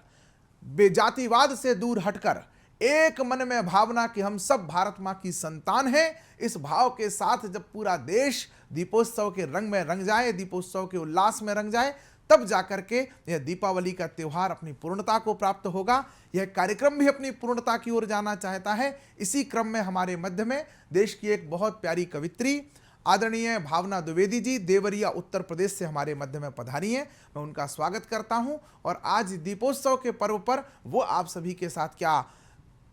बेजातिवाद से दूर हटकर एक मन में भावना कि हम सब भारत मां की संतान हैं, इस भाव के साथ जब पूरा देश दीपोत्सव के रंग में रंग जाए, दीपोत्सव के उल्लास में रंग जाए, तब जाकर के यह दीपावली का त्यौहार अपनी पूर्णता को प्राप्त होगा। यह कार्यक्रम भी अपनी पूर्णता की ओर जाना चाहता है। इसी क्रम में हमारे मध्य में देश की एक बहुत प्यारी कवित्री आदरणीय भावना द्विवेदी जी देवरिया उत्तर प्रदेश से हमारे मध्य में पधारी हैं। मैं उनका स्वागत करता हूं और आज दीपोत्सव के पर्व पर वो आप सभी के साथ क्या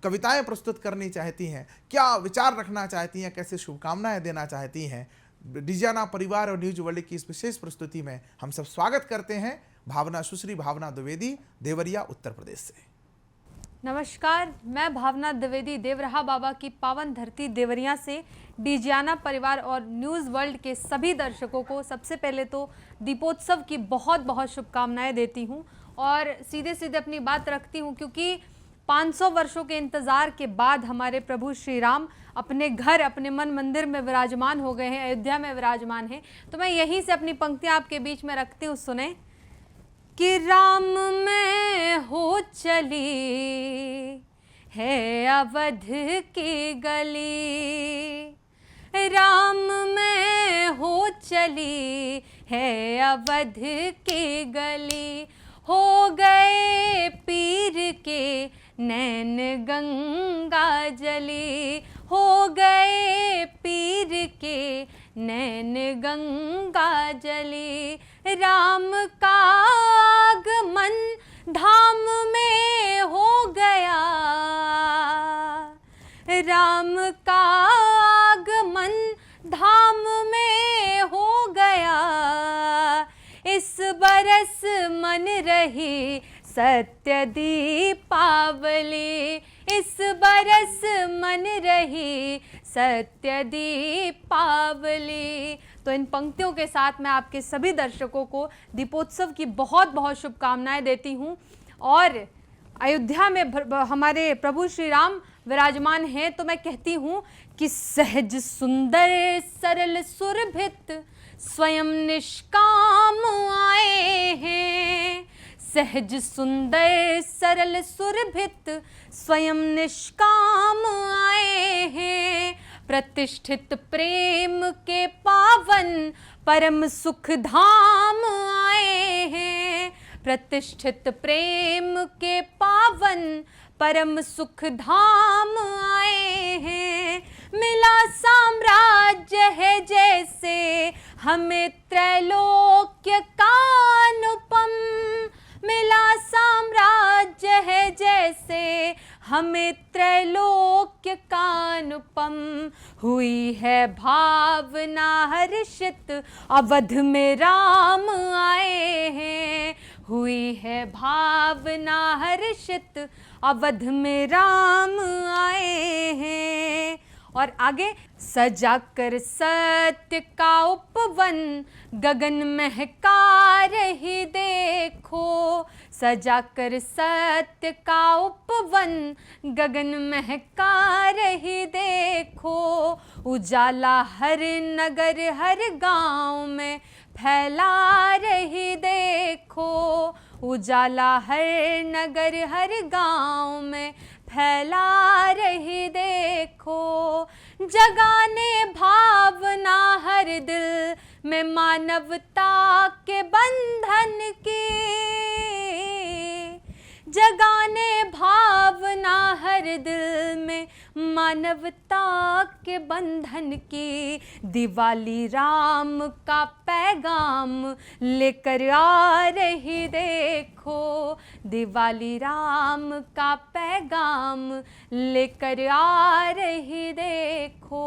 कविताएं प्रस्तुत करनी चाहती हैं, क्या विचार रखना चाहती हैं, कैसे शुभकामनाएं देना चाहती हैं, डिजियाना परिवार और न्यूज वर्ल्ड की इस विशेष प्रस्तुति में हम सब स्वागत करते हैं भावना, सुश्री भावना द्विवेदी देवरिया उत्तर प्रदेश से। नमस्कार, मैं भावना द्विवेदी देवरहा बाबा की पावन धरती देवरिया से डिजियाना परिवार और न्यूज़ वर्ल्ड के सभी दर्शकों को सबसे पहले तो दीपोत्सव की बहुत बहुत शुभकामनाएं देती हूं और सीधे सीधे अपनी बात रखती हूं, क्योंकि 500 वर्षों के इंतज़ार के बाद हमारे प्रभु श्री राम अपने घर, अपने मन मंदिर में विराजमान हो गए हैं, अयोध्या में विराजमान हैं। तो मैं यहीं से अपनी पंक्तियां आपके बीच में रखती हूँ, सुने कि राम में हो चली है अवध की गली, राम में हो चली है अवध की गली, हो गए पीर के नैन गंगा जली, हो गए पीर के नैन गंगा जली, राम का आगमन धाम में हो गया, राम का आगमन धाम में हो गया, इस बरस मन रही सत्य दीपावली इस बरस मन रही सत्य दीपावली। तो इन पंक्तियों के साथ मैं आपके सभी दर्शकों को दीपोत्सव की बहुत बहुत शुभकामनाएं देती हूं। और अयोध्या में हमारे प्रभु श्री राम विराजमान हैं, तो मैं कहती हूँ कि सहज सुंदर सरल सुरभित स्वयं निष्काम आए हैं। सहज सुंदर सरल सुरभित स्वयं निष्काम आए हैं। प्रतिष्ठित प्रेम के पावन परम सुख धाम आए हैं। प्रतिष्ठित प्रेम के पावन परम सुख धाम आए हैं। मिला साम्राज्य है जैसे हमें त्रैलोक्य का अनुपम। मिला साम्राज्य है जैसे हमें त्रैलोक्य का अनुपम। हुई है भावना हर्षित अवध में राम आए हैं। हुई है भावना हर्षित अवध में राम आए हैं। और आगे, सजाकर सत्य का उपवन गगन महका रही देखो। सजाकर सत्य का उपवन गगन महका रही देखो। उजाला हर नगर हर गांव में फैला रही देखो। उजाला हर नगर हर गांव में फैला रही देखो। जगाने भावना हर दिल में मानवता के बंधन की। जगाने भावना हर दिल में मानवता के बंधन की। दिवाली राम का पैगाम लेकर आ रही देखो। दिवाली राम का पैगाम लेकर आ रही देखो।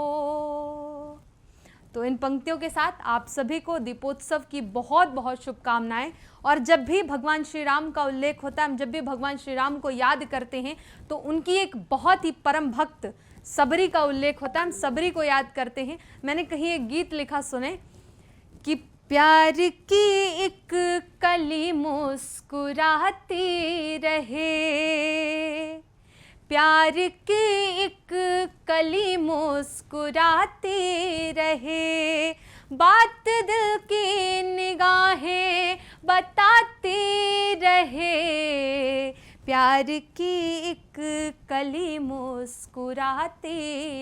तो इन पंक्तियों के साथ आप सभी को दीपोत्सव की बहुत बहुत शुभकामनाएं। और जब भी भगवान श्री राम का उल्लेख होता है, हम जब भी भगवान श्री राम को याद करते हैं तो उनकी एक बहुत ही परम भक्त सबरी का उल्लेख होता है। हम सबरी को याद करते हैं। मैंने कहीं एक गीत लिखा, सुने कि प्यार की एक कली मुस्कुराती रहे। प्यार की एक कली मुस्कुराती रहे। बात दिल की निगाहें बताती रहे। प्यार की एक कली मुस्कुराती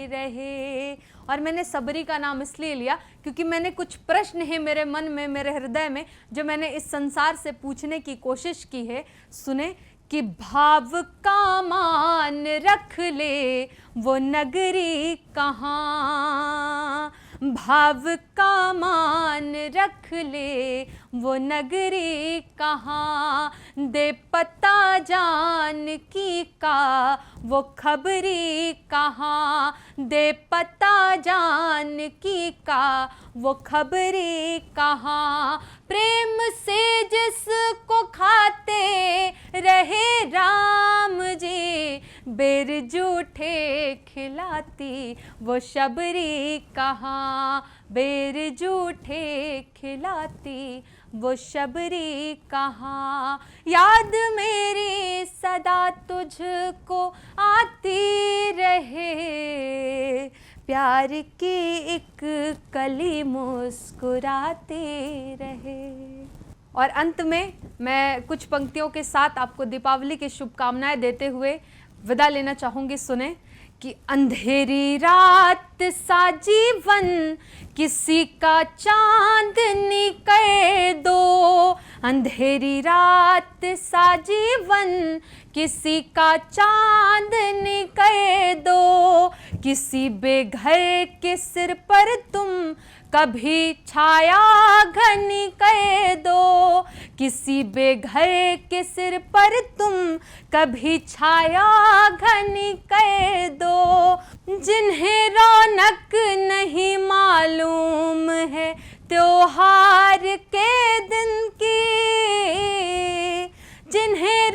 रहे। और मैंने सबरी का नाम इसलिए लिया क्योंकि मैंने कुछ प्रश्न हैं मेरे मन में, मेरे हृदय में, जो मैंने इस संसार से पूछने की कोशिश की है। सुने कि भाव का मान रख ले वो नगरी कहाँ। भाव का मान रख ले वो नगरी कहाँ। दे पता जानकी का वो खबरी कहाँ। दे पता जानकी का वो खबरी कहाँ। प्रेम से जिसको खाते रहे राम जी, बेर जूठे खिलाती वो शबरी कहाँ। बेर जूठे खिलाती वो शबरी कहाँ। याद मेरी सदा तुझको आती रहे। प्यार की एक कली मुस्कुराती रहे। और अंत में मैं कुछ पंक्तियों के साथ आपको दीपावली की शुभकामनाएं देते हुए विदा लेना चाहूँगी। सुने कि अंधेरी रात सा जीवन किसी का चांदनी कर दो। अंधेरी रात सा जीवन किसी का चांदनी कर दो। किसी बेघर के सिर पर तुम कभी छाया घनी कर दो। किसी बेघर के सिर पर तुम कभी छाया घनी कर दो। जिन्हें रौनक नहीं मालूम है त्योहार के दिन की। जिन्हें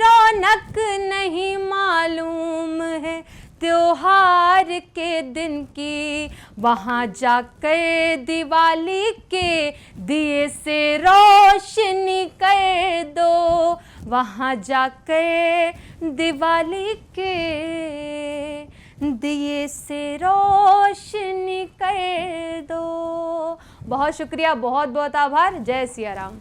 तक नहीं मालूम है त्योहार के दिन की, वहाँ जाकर दिवाली के दिए से रोशनी कर दो, वहाँ जाकर दिवाली के दिए से रोशनी कर दो। बहुत शुक्रिया, बहुत बहुत आभार। जय सिया राम।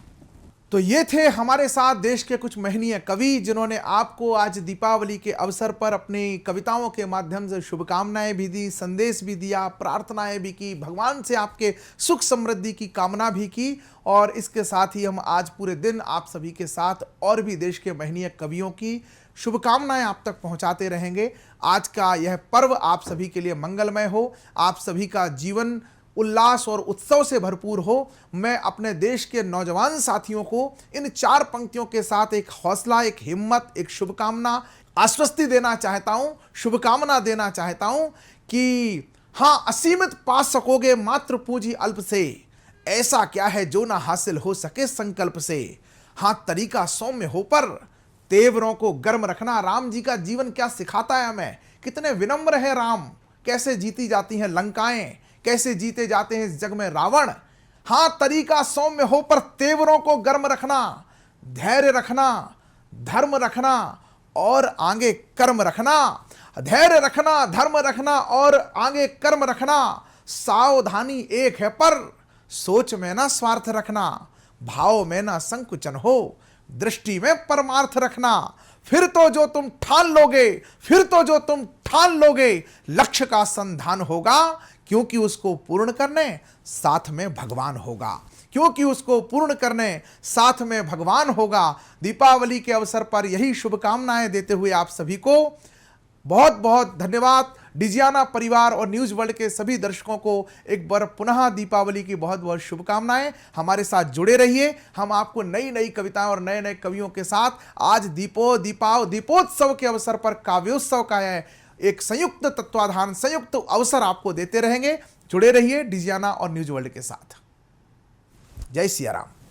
तो ये थे हमारे साथ देश के कुछ महनीय कवि जिन्होंने आपको आज दीपावली के अवसर पर अपनी कविताओं के माध्यम से शुभकामनाएं भी दी, संदेश भी दिया, प्रार्थनाएं भी की, भगवान से आपके सुख समृद्धि की कामना भी की। और इसके साथ ही हम आज पूरे दिन आप सभी के साथ और भी देश के महनीय कवियों की शुभकामनाएं आप तक पहुंचाते रहेंगे। आज का यह पर्व आप सभी के लिए मंगलमय हो, आप सभी का जीवन उल्लास और उत्सव से भरपूर हो। मैं अपने देश के नौजवान साथियों को इन 4 पंक्तियों के साथ एक हौसला, एक हिम्मत, एक शुभकामना, आश्वस्ति देना चाहता हूं, शुभकामना देना चाहता हूं कि हाँ, असीमित पा सकोगे मात्र पूंजी अल्प से, ऐसा क्या है जो ना हासिल हो सके संकल्प से। हाँ, तरीका सौम्य हो पर तेवरों को गर्म रखना। राम जी का जीवन क्या सिखाता है हमें, कितने विनम्र है राम, कैसे जीती जाती हैं लंकाएं, कैसे जीते जाते हैं इस जग में रावण। हाँ, तरीका सौम्य हो पर तेवरों को गर्म रखना, धैर्य रखना, धर्म रखना और आगे कर्म रखना। धैर्य रखना, धर्म रखना और आगे कर्म रखना। सावधानी एक है पर सोच में ना स्वार्थ रखना, भाव में ना संकुचन हो, दृष्टि में परमार्थ रखना। फिर तो जो तुम ठान लोगे, फिर तो जो तुम ठान लोगे, लक्ष्य का संधान होगा, क्योंकि उसको पूर्ण करने साथ में भगवान होगा, क्योंकि उसको पूर्ण करने साथ में भगवान होगा। दीपावली के अवसर पर यही शुभकामनाएं देते हुए आप सभी को बहुत बहुत धन्यवाद। डिजियाना परिवार और न्यूज़ वर्ल्ड के सभी दर्शकों को एक बार पुनः दीपावली की बहुत बहुत शुभकामनाएं। हमारे साथ जुड़े रहिए, हम आपको नई नई कविताएं और नए नए कवियों के साथ आज दीपोत्सव के अवसर पर काव्योत्सव का है एक संयुक्त तत्वाधान, संयुक्त अवसर आपको देते रहेंगे। जुड़े रहिए डिजियाना और न्यूज़ वर्ल्ड के साथ। जय सिया राम।